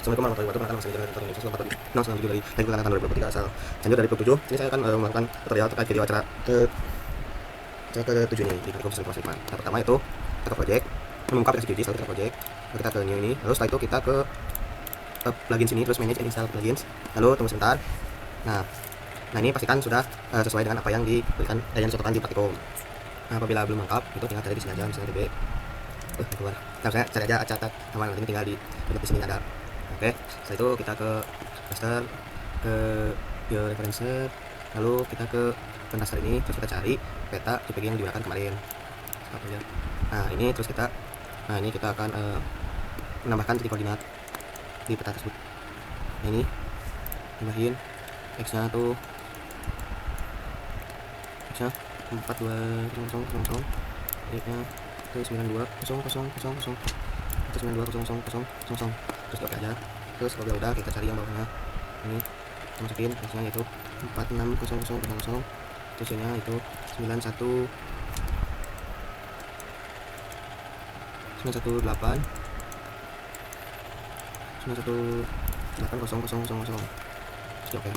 Assalamualaikum warahmatullahi wabarakatuh. Masih jalan Indonesia Selatan Barat. Nah, selanjutnya dari Haiku Angkatan 2023 asal lanjut dari 27. Ini saya akan melakukan tutorial terkait video acara ke-7 ini di Microsoft Informasi Hikmah. Nah, pertama itu kita ke project, membuka aplikasi Judi, lalu kita ke project, lalu kita ke new ini, lalu setelah itu kita ke plugin sini, terus manage and install plugins, lalu tunggu sebentar. Nah ini pastikan sudah sesuai dengan apa yang diberikan yang dicontohkan di praktikum. Nah, apabila belum lengkap, itu tinggal cari di sini aja, misalnya db keluar. Nah, saya cari aja acak aman, nanti tinggal di sini ada. Oke, setelah itu kita ke master, ke bioreferencer, lalu kita ke pentasar ini, terus kita cari peta JPG yang digunakan kemarin. Nah ini terus kita, ini kita akan menambahkan titik koordinat di peta tersebut. Nah, ini tambahin x nya tuh x nya 420000, y nya itu 920000 atau 920000, terus oke aja. Terus kalau udah kita cari yang bawahnya, ini kita masukin x nya itu 46000, terus y nya itu 918 9180000. Oke.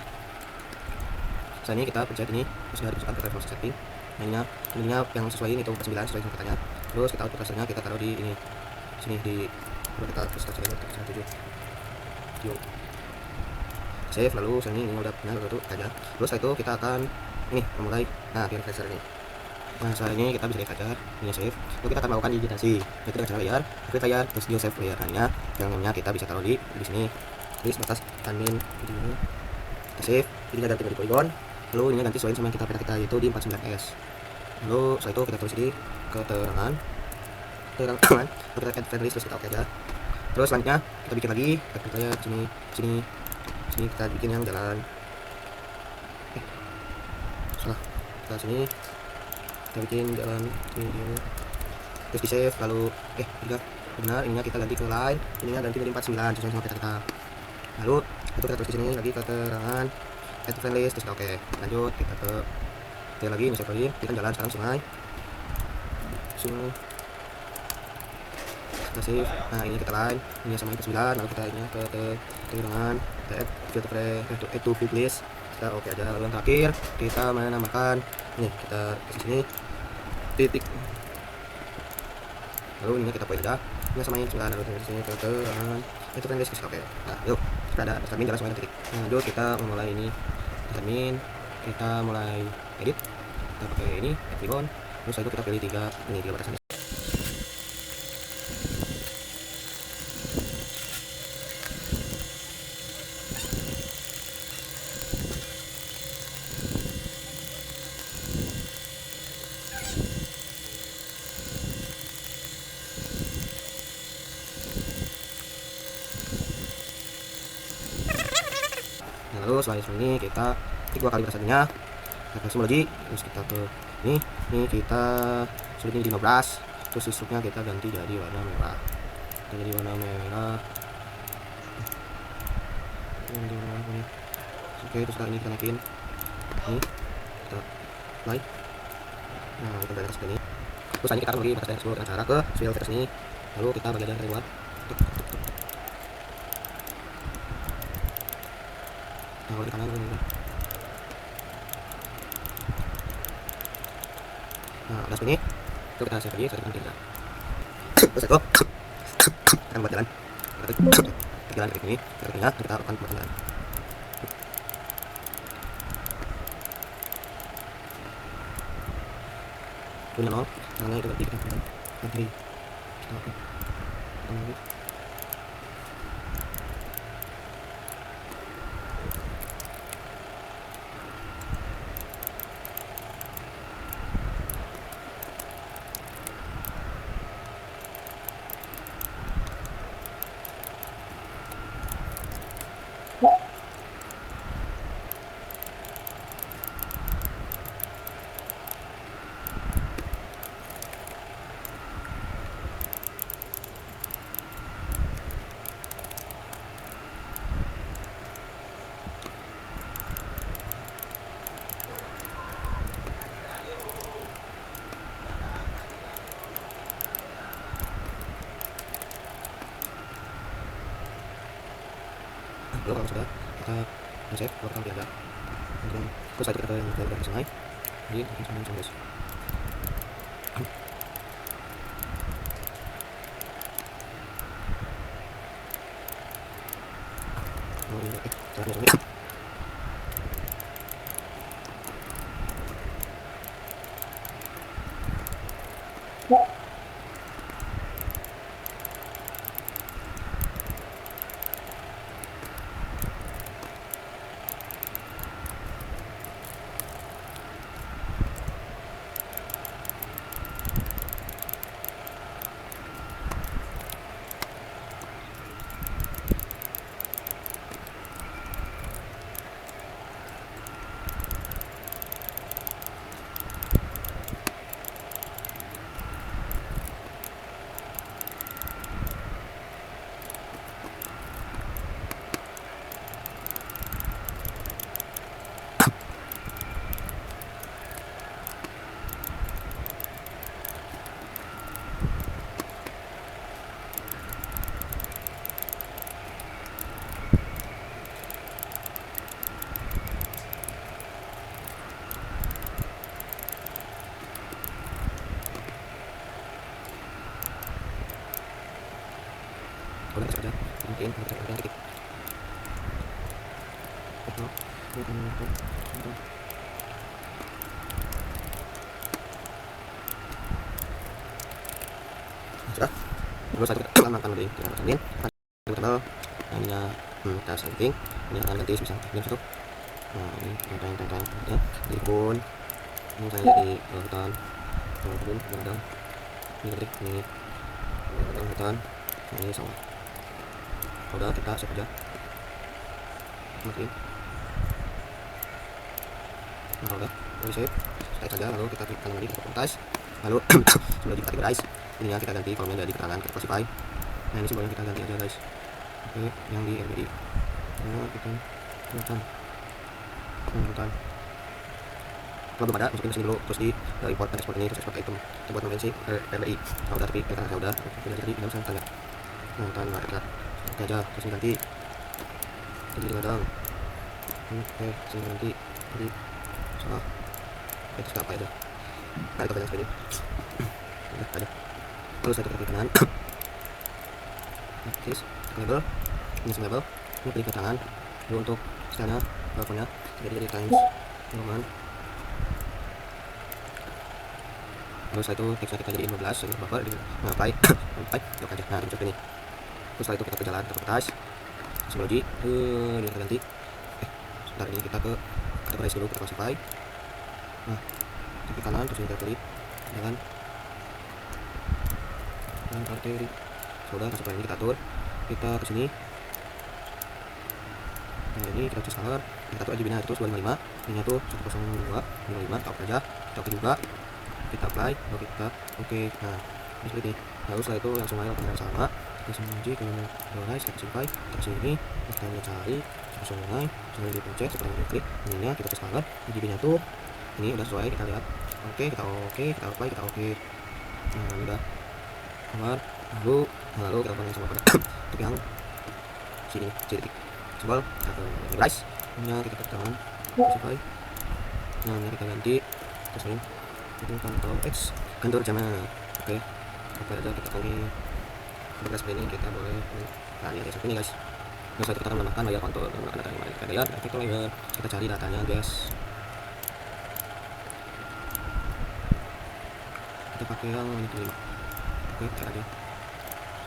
Setelah ini kita pencet ini, sudah dimasukkan ke reference setting. Nah, ininya yang sesuai ini itu 49 sesuai dengan katanya. Terus kita output hasilnya kita taruh di ini, sini di kita terus kita cari 7. Save, lalu ini udah punya itu aja. Terus setelah itu kita akan ini memulai refresher ini. Nah, setelah ini kita bisa lihat aja ini save. Lalu kita akan melakukan digitasi. Yaitu dengan cara layer, create layer, terus new save layer. Nah, yang namanya kita bisa taruh di sini. Di batas admin video. Save, ini ganti dari polygon, lalu ini ganti sesuai sama yang kita peta kita yaitu di 49s. Lalu setelah itu kita tulis di keterangan, lalu kita add friend list, terus kita oke aja. Terus selanjutnya kita bikin lagi kayak sini kita bikin yang jalan kita sini kita bikin jalan video, terus di save, lalu juga benar ininya kita ganti ke line, ininya ganti dari 49 sesuai sama peta kita. Lalu itu kita tulis di sini lagi keterangan add friend list, terus oke. Lanjut kita ke lagi misalnya lagi kita jalan sekarang sungai kita save. Nah ini kita line, ini sama yang ke 9, lalu kita ini ke keterangan kita add filter to field list, kita oke aja. Lalu yang terakhir kita menambahkan ini, kita kasih sini titik, lalu ini kita poin aja ini sama yang 9, lalu di sini keterangan itu friend list, oke. Nah yuk kita ada admin jalan semuanya titik. Nah lanjut kita memulai ini admin, kita mulai edit, kita pakai ini ribbon, terus itu kita pilih 3 batasan. Lalu setelah ini kita klik 2 kali batasannya, kita kasih lagi, terus kita ke ini kita sudah ini 15, terus struknya kita ganti jadi warna merah, oke. Terus kali ini kita naikin ini, kita play. Nah kita balik ke sini, terus ini kita akan bagi batas tersebut dengan cara ke fill text ini, lalu kita bagi aja reward. Nah, di kanan ini. Nah, udah segini, itu kita save lagi, kita tinggal. Terus itu, kita buat jalan. Kita jalan kayak gini, kita akan buat jalan. Punya 0, tangannya itu berarti kita jalan. Nanti kita oke. Lalu kalau sudah kita save, lalu kita pilih aja, kemudian terus setelah itu kita ke garis sungai, jadi bikin sungai guys. Oh ini caranya sungai. Udah bisa aja, mungkin kita coba dikit. Sudah. Lalu satu kita tambahkan lebih, kita tambahkan tebal, ininya kita setting, ini akan ganti sebesar ini satu. Nah ini tentang ya, ikon, ini saya di hutan, kemudian kadang ini ketik ini hutan, ini sama. Udah kita save aja, matiin. Nah udah, lalu save, selesai saja. Lalu kita klik kanan lagi ke montage, lalu sudah di categorize, ini ya kita ganti kolomnya dari keterangan ke classify. Nah ini simbolnya kita ganti aja guys. Oke, yang di RBD. Nah kita hutan. Kalau belum ada, masukin ke sini dulu, terus di import dan export ini, terus export item, kita buat nomor si RBI. Nah udah, tapi kita udah, kita jadi tidak usah tanya. Nah hutan nggak dekat, oke aja, terus ini ganti, jadi ladang. Oke, sini ganti, jadi salah. Oke, terus apa aja? Nah itu banyak sekali. Udah ada. Lalu saya klik kanan. Oke, label, ini label, ini klik ke tangan. Lalu untuk stylenya, backgroundnya, jadi times roman. Lalu setelah itu teksnya kita jadiin 15, jadi buffer, di apply, apply, yuk aja. Nah seperti ini. Terus setelah itu kita ke jalan, kita ke atas, simbologi, dia kita ganti. Sebentar ini kita ke categorize dulu, kita classify. Nah, ke kanan, terus ini kita pilih jalan, dan arteri. Sudah, classify ini kita atur, kita ke sini. Nah ini kita cek color, kita atur RGB nya itu 255, ini tuh 102, 25, kita oke aja, kita oke juga. Kita apply, lalu kita oke. Nah ini seperti ini. Lalu setelah itu langsung aja lakukan yang sama, kita sengaja ke device, kita simpan, kita sini, kita cari sungai, sambil dipencet, setelah diklik ininya kita tes color, RGB nya tuh ini udah sesuai, kita lihat oke, kita oke, kita apply, kita oke. Nah ini udah keluar. Lalu kita lakukan yang sama pada untuk yang sini, titik simbol, kita ke device, ininya kita tekan sampai. Nah ini kita ganti, kita sering itu Ctrl X, kantor jama. Oke, apa aja kita pilih bekas ini, kita boleh nah ini seperti ini guys. Nah saat kita akan menambahkan layar kontur dan menggunakan data yang lain, kita lihat efek layer, kita cari datanya guys, kita pakai yang ini tuh. Oke, cari aja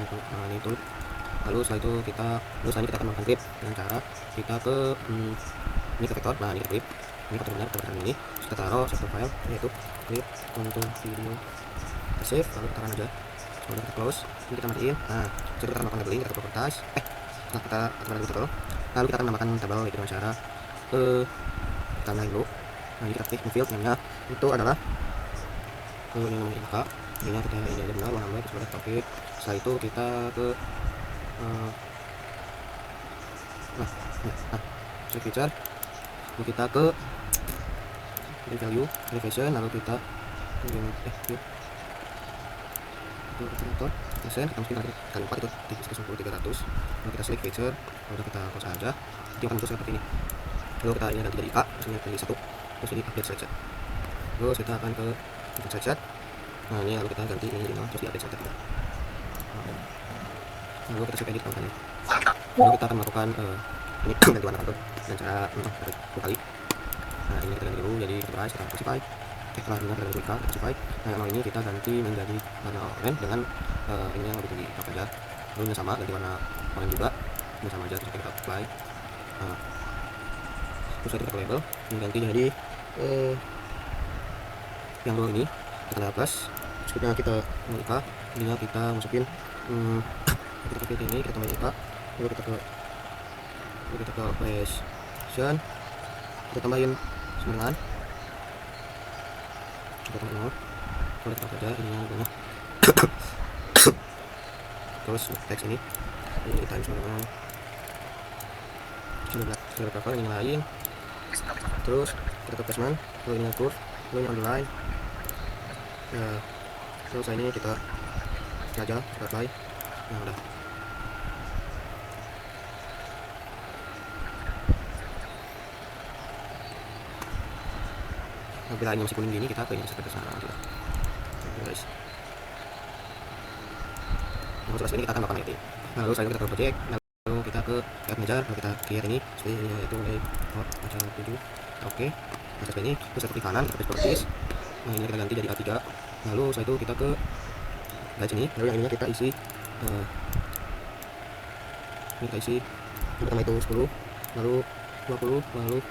nah ini tuh. Lalu setelah itu kita akan melakukan clip dengan cara kita ke ini ke vektor. Nah ini ke clip, ini fotonya berdasarkan ini, kita taruh satu file yaitu clip untuk video, kita save, lalu kita run aja. Kemudian kita close, ini kita matiin. Nah jadi kita tambahkan labeling, kita properties, nah kita akan label, lalu kita akan tambahkan tabel dengan cara kita naik dulu. Nah ini kita klik field namanya itu adalah ini namanya info, ini kita ini aja benar warna merah, sudah oke. Setelah itu kita ke check feature, lalu kita ke value, elevation, lalu kita view itu operator. Desain kita masukin kali 4 itu titik 300. Lalu kita select feature, lalu kita close aja. Nanti akan muncul seperti ini. Lalu kita ini ganti jadi A, terus ini pilih 1, terus ini update slide set. Terus kita akan ke update slide set. Nah ini lalu kita ganti ini jadi 0, terus di update slide set juga. Lalu kita select edit tampilannya. Lalu kita akan melakukan ini ganti warna kartu dan cara tarik 2 kali. Nah ini kita ganti dulu jadi enterprise, kita specify. Setelah ini kita ganti ika, specify. Nah yang ini kita ganti menjadi warna oranye dengan ini yang lebih tinggi aja. Lalu ini sama, ganti warna oranye juga, ini sama aja, terus kita apply. Nah, terus kita ke label, ini ganti jadi yang dua ini kita plus, selanjutnya kita ika, ininya kita masukin kita ke ini, kita tambahin ika, lalu kita ke operation, kita tambahin 9, kita tambahin 0, lalu kita saja ini yang banyak. Terus teks ini times 9 cover ini lain, terus kita ke placement, lalu ini curve, lalu ini underline ya, terus ini kita aja kita apply. Nah udah. Nah, bila ini masih kuning gini kita ke ini seperti sana gitu. Nah, guys. Nah, setelah ini kita akan melakukan edit. Nah, lalu selanjutnya kita ke project, lalu kita ke add manager, lalu kita create ini seperti ini yaitu macam 7. Oke. Nah, seperti ini terus kita klik kanan kita properties. Nah, ini kita ganti jadi A3. Lalu setelah itu kita ke guide sini, lalu yang ininya kita isi ini kita isi yang pertama itu 10, lalu 20, lalu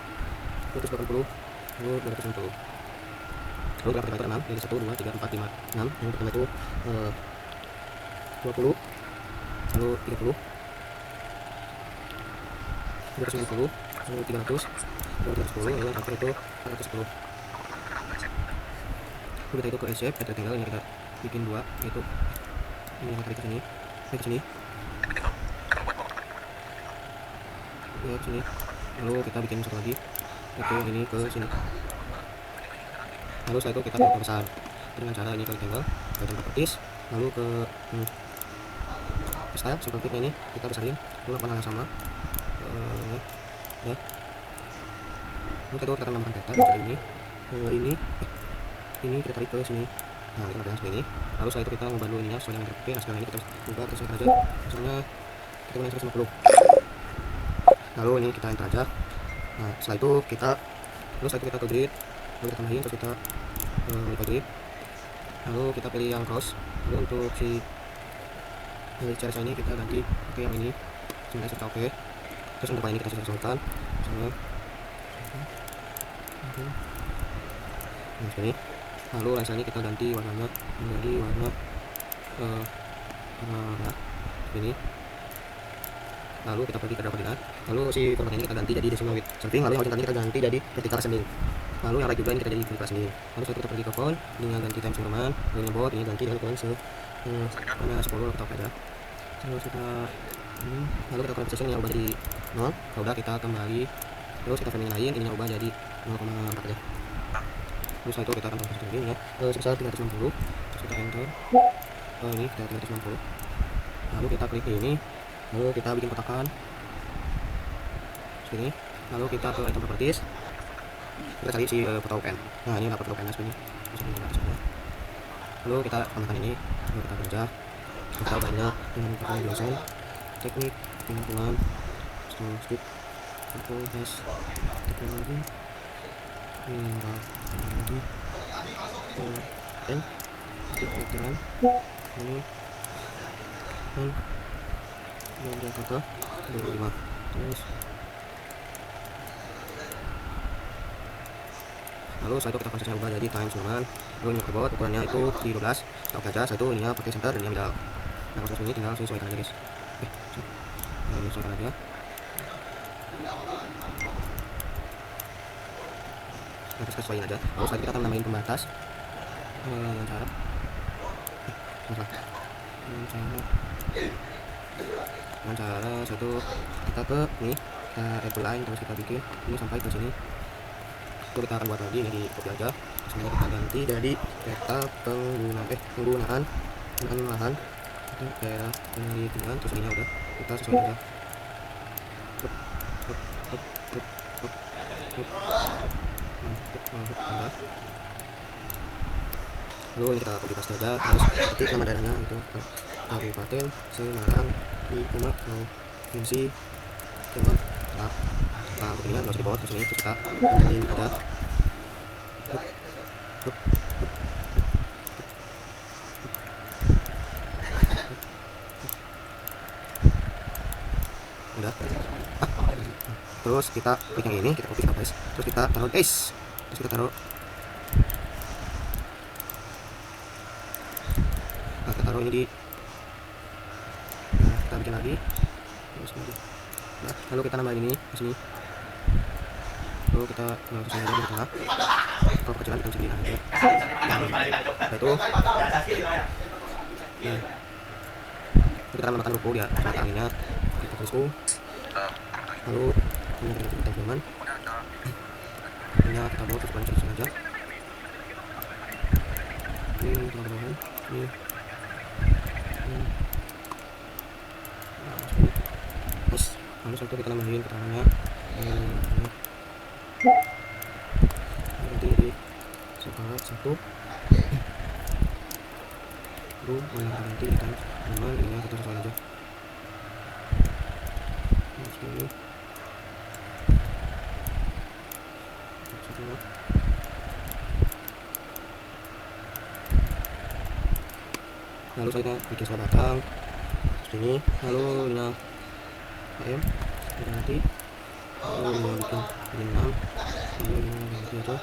180, lalu 260. Lalu kita pakai 6, jadi 1, 2, 3, 4, 5, 6. Yang pertama itu 20, lalu 30, 290, lalu 300, lalu 310, lalu yang terakhir itu 410. Lalu kita itu ke shape, ada tinggal ini kita bikin 2, yaitu ini yang tarik ke sini, ke sini, ya ke sini. Lalu kita bikin satu lagi, yaitu ini ke sini. Lalu setelah itu kita besar dengan cara ini klik tanggal, klik properties, lalu ke style seperti ini kita besarin, lalu lakukan hal yang sama ya. Lalu kita akan tambahkan data seperti ini kita tarik ke sini. Nah kita lakukan seperti ini. Lalu setelah itu kita ubah dulu ininya sesuai dengan RP. Nah sekarang ini kita ubah terus aja, misalnya kita gunakan 150. Lalu ini kita enter aja. Nah setelah itu kita ke grid, lalu kita tambahin, terus kita grid, lalu kita pilih yang cross. Lalu untuk si cara ini kita ganti ke yang ini, sebenarnya kita oke. Terus untuk ini kita sesuaikan misalnya nah sini. Lalu lensa ini kita ganti warnanya menjadi warna merah ini. Lalu kita pergi ke koordinat, lalu si format ini kita ganti jadi decimal width something, lalu yang ini kita ganti jadi vertical ascending, lalu yang right juga ini kita jadi vertical ascending. Lalu setelah kita pergi ke font, ini ganti times Roman, lalu yang bawah ini ganti dari font warna 10 atau aja. Terus kita lalu kita position yang ubah jadi 0, udah kita kembali, terus kita framing lain ini ubah jadi 0,4 aja. Terus setelah itu kita akan position ini ya sebesar 360, terus kita enter ini kita 360, lalu kita klik ini, lalu kita bikin kotakan seperti ini, lalu kita ke item properties, kita cari si foto pen. Nah ini dapat foto pennya seperti ini. Lalu kita tambahkan ini, lalu kita kerja, kita banyak dengan pakai desain teknik lingkungan script has teknologi teknologi dan pikiran ini dan kata 25. Terus lalu setelah itu kita konsisten ubah jadi times Roman, lalu ini ke bawah ukurannya itu di 12, kita oke aja. Satu ininya pakai center dan ini middle. Nah proses ini tinggal sesuaikan aja guys, ini sesuaikan aja. Nah, kita sesuaikan aja. Lalu setelah kita akan nambahin pembatas dengan cara satu kita ke ini, kita add line, terus kita bikin ini sampai ke sini. Lalu kita akan buat lagi ini di copy aja, semuanya kita ganti jadi peta penggunaan lahan daerah pemilihan, terus ininya udah kita sesuaiin aja. Hup, hup, hup, hup, hup, hup. Udah. Lalu ini kita copy paste aja, harus ketik nama daerahnya itu Kabupaten Semarang di Demak provinsi Jawa Tengah. Nah untuk ini harus di bawah, terus ini kita tambahin ada hup, udah. Terus kita klik yang ini, kita copy, kita paste, terus kita taruh paste, terus kita taruh, nah kita taruh ini di, nah, kita bikin lagi, terus lagi. Nah, lalu kita nambahin ini di sini, lalu kita tulisin aja di tengah, kalau kecilan kita bisa aja. Nah itu, nah kita akan menambahkan ruko dia, tangannya kita tulis U, lalu ini kita tulis teman, ini kita bawa terus pancing aja, ini teman-teman, ini. Lalu satu kita nambahin keterangannya nanti jadi separat satu lalu yang ganti dan teman ini kita sesuai aja ini lalu saya bikin salah batang seperti ini, lalu ini AM kita ganti, lalu ini bikin 6, lalu ini ganti aja,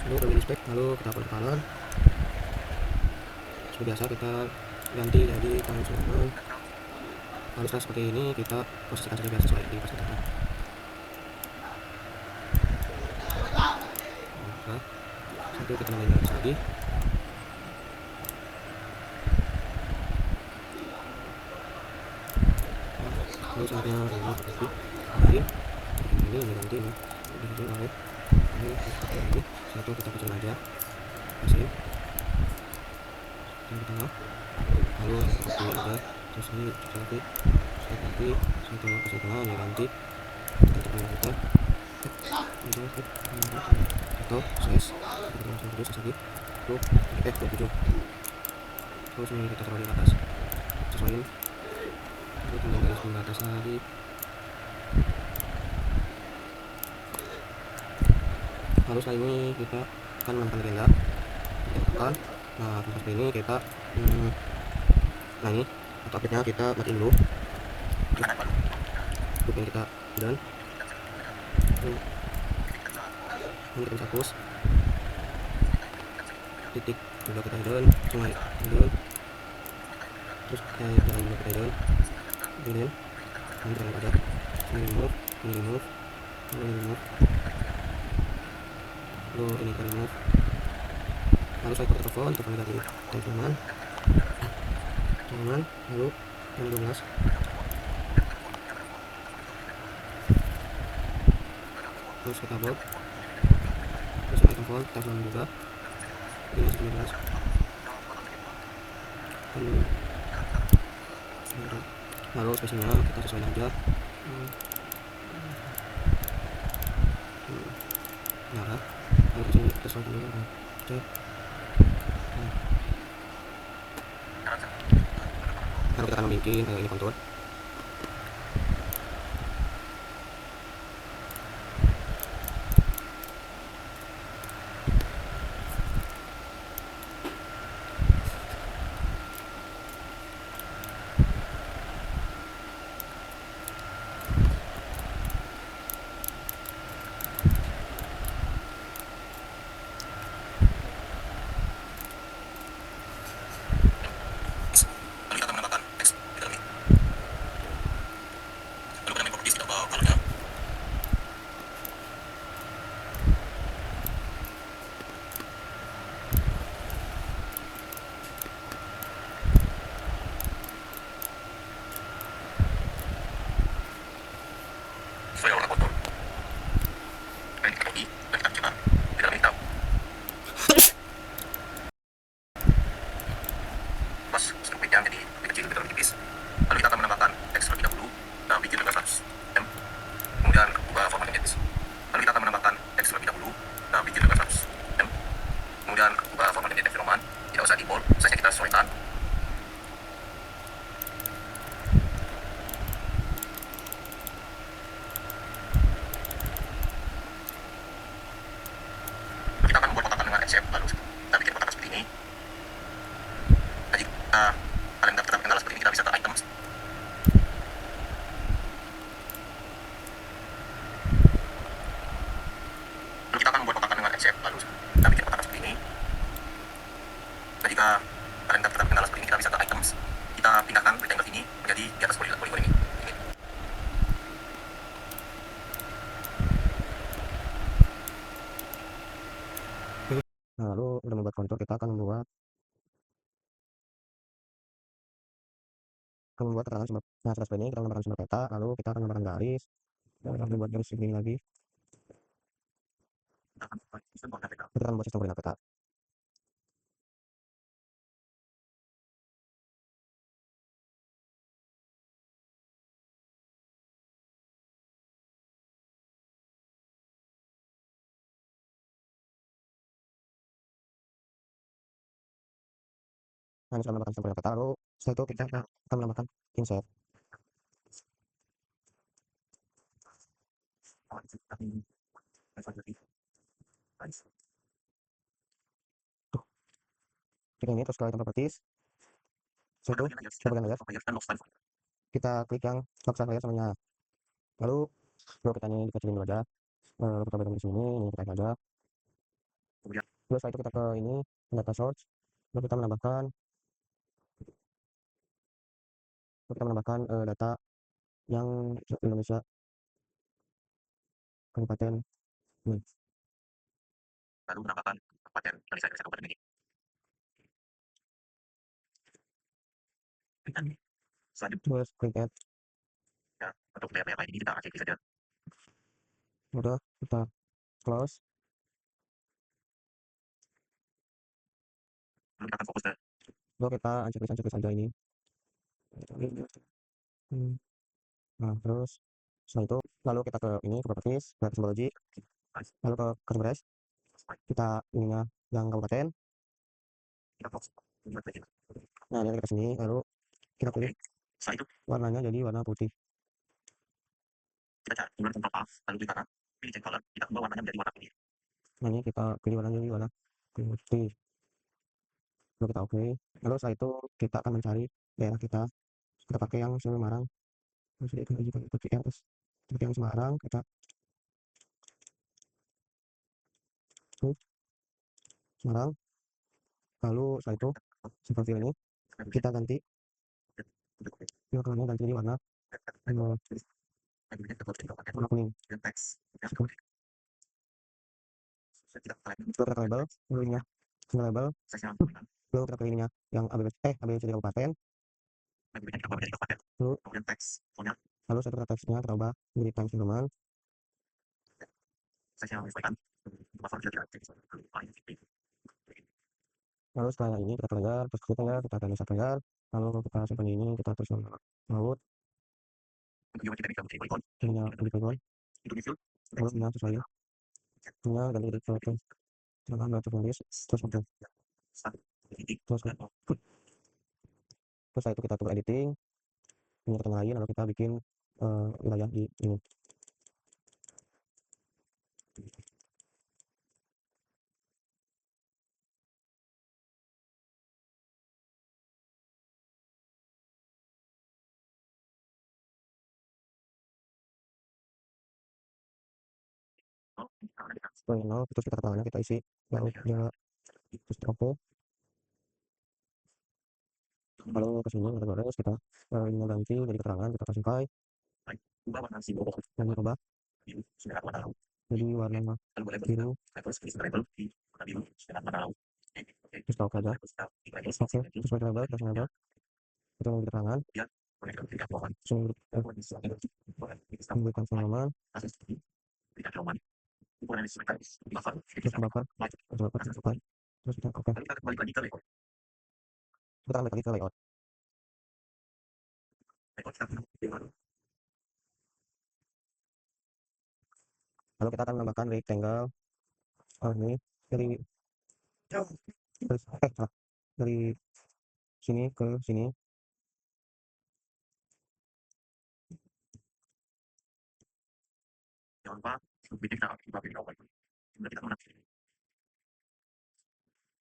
lalu kita bikin spek, lalu kita upload color seperti biasa kita ganti jadi tahun 9. Lalu setelah seperti ini kita posisikan saja biasa sesuai di pas kita. Nah, satu kita nambahin garis lagi. Lalu saatnya ini ganti ini lalu ini satu kita kecil aja, kasihin di tengah, lalu copy aja, terus ini lagi satu kasih tengah, ini ganti kita tekan kita atau size kita langsung terus lagi tuh 27, terus ini kita taruh di atas, sesuaiin, terus tinggal garis pembatas lagi. Lalu setelah ini kita akan menambahkan tenda, kita tekan. Nah seperti ini kita nah ini atau update-nya kita matiin dulu, yang kita dan ini kita bisa hapus titik juga kita hidden, sungai hidden, terus kita jalan juga kita hidden, ini kita aja ini remove, lalu ini kita remove, lalu saya pakai telepon negatif teman, lalu yang 12, terus kita blok, terus kita telepon juga ini 19, lalu spesinya kita sesuaikan aja, merah, lalu sini kita sesuaikan dulu, cek. Lalu kita akan bikin ini kontur. Mas, stupid yang jadi membuat keterangan sumber. Nah, setelah ini kita menambahkan sumber peta, lalu kita akan menambahkan garis. Kita akan membuat garis segini lagi. Kita akan membuat sistem koordinat peta. Nah, ini sudah menambahkan sistem koordinat peta, lalu setelah itu kita akan menambahkan insert. Tuh, klik ini, terus setelah itu properties, setelah itu kita bagian layar, kita klik yang lock layar semuanya. Lalu kalau kita ini dikecilin dulu aja, lalu kita berikan di sini, ini kita aja. Terus setelah itu kita ke ini data source, lalu kita menambahkan data yang Indonesia kabupaten ini. Lalu menambahkan kabupaten Indonesia kabupaten ini. Selanjutnya klik add. Ya, untuk layer lain ini kita klik saja. Udah, kita close. Lalu kita akan fokus ke. Lalu kita unchecklist saja ini. Nah, terus setelah itu lalu kita ke ini ke properties, ke symbology, lalu ke customer base, kita ininya yang kabupaten. Nah, ini kita sini, lalu kita pilih warnanya jadi warna putih. Kita cari kemudian control path, lalu di kanan pilih change color, kita ubah warnanya menjadi warna putih. Nah, ini kita pilih warnanya jadi warna putih. Lalu kita oke. Lalu setelah itu kita akan mencari daerah kita pakai yang Semarang. Terus kita pakai yang seperti yang Semarang, kita Semarang. Lalu setelah itu seperti ini kita ganti warnanya, ganti jadi warna kuning. Lalu kita ke label, lalu ininya label, lalu kita ke ininya yang ABCD kabupaten. Lalu satu kata teksnya kita ubah menjadi Times New Roman. Lalu setelah ini kita kelayar, terus kita ya kita akan bisa kelayar. Lalu kita simpan ini, kita terus laut. Ininya lebih polygon. Lalu ininya sesuai. Ininya ganti jadi foto. Kita akan tulis terus oke. Terus setelah itu kita tunggu editing. Ini kita lain, lalu kita bikin wilayah di ini. Setelah ini, terus kita keterangannya kita isi, lalu dia terus oke. Lalu ke sini kita baris, kita ini ganti jadi keterangan, kita kasih file. Dan ubah jadi warna biru. Terus tahu aja. Oke, terus baca label, kita label. Kita mau keterangan. Memberikan pengalaman. Terus bakar. Terus kita oke. Kita kembali lagi ke layout. Lalu kita akan menambahkan rectangle ini dari sini ke sini.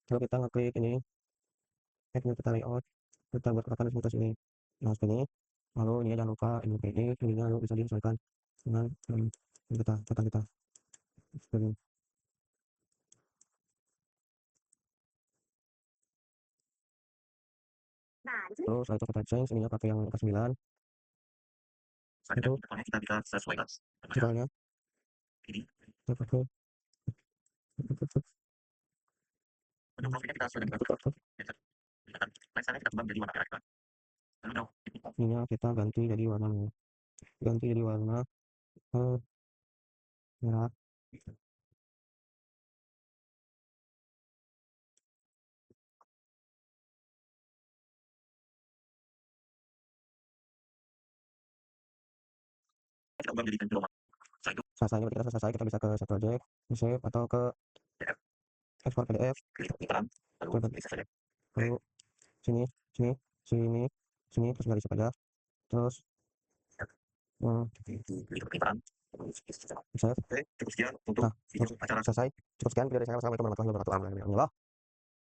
Lalu kita ngeklik ini add new peta layout, kita buat katakan seperti ini. Nah, seperti ini. Lalu ini jangan lupa ini PD, ini lalu bisa disesuaikan dengan peta kita. Seperti ini. Terus setelah itu kita change ininya pakai yang angka 9. Itu kita bisa sesuaikan misalnya ini kita pakai profilnya kita sudah dibuat. Misalkan kita coba menjadi warna merah. ininya kita ganti jadi warna merah, ganti jadi warna merah. Selesai, berarti kita selesai, kita bisa ke save project, save atau ke export PDF. Coba lalu sini, sini, sini, sini, terus garis aja, terus save. Nah, selesai. Cukup sekian video dari saya. Wassalamualaikum warahmatullahi wabarakatuh.